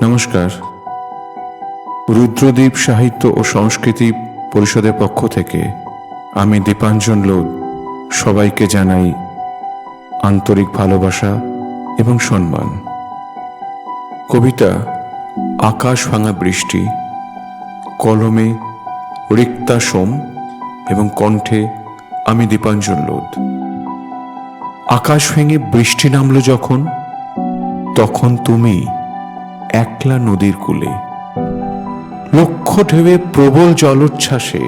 নমস্কার। রুদ্রদ্বীপ সাহিত্য ও সংস্কৃতি পরিষদের পক্ষ থেকে আমি দীপাঞ্জন লোধ সবাইকে জানাই আন্তরিক ভালোবাসা এবং সম্মান। কবিতা আকাশ ভাঙা বৃষ্টি, কলমে রিক্তা সোম এবং কণ্ঠে আমি দীপাঞ্জন লোধ। আকাশ ভেঙে বৃষ্টি নামল যখন, তখন তুমি একলা নদীর কূলে। লক্ষ্য ঢেউয়ে প্রবল জলোচ্ছ্বাসে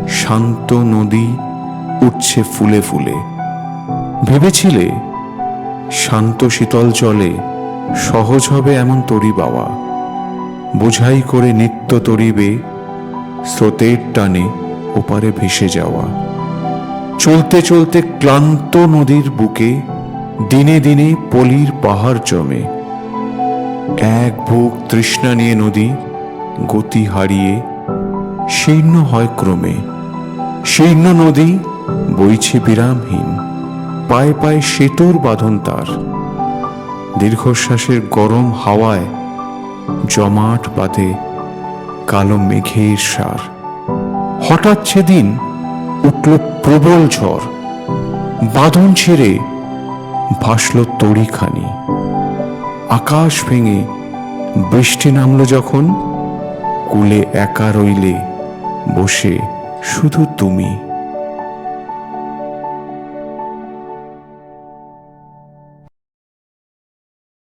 শান্ত নদী উঠছে ফুলে ফুলে। ভেবেছিলে শান্ত শীতল জলে সহজ হবে এমন তরি বাওয়া, বোঝাই করে নিত্য তরিবে স্রোতের টানে ওপারে ভেসে যাওয়া। চলতে চলতে ক্লান্ত নদীর বুকে দিনে দিনে পলির পাহাড় জমে। এক বুক তৃষ্ণা নিয়ে নদী গতি হারিয়ে শীর্ণ হয় ক্রমে। শীর্ণ নদী বইছে বিরামহীন, পায়ে পায়ে সেতুর বাঁধন তার। দীর্ঘশ্বাসের গরম হাওয়ায় জমাট বাঁধে কালো মেঘের সার। হঠাৎ সেদিন উঠল প্রবল ঝড়, বাঁধন ছেড়ে ভাসল তড়িখানি। আকাশ ভেঙে বৃষ্টি নামল যখন, কূলে একা রইলে বসে শুধু তুমি।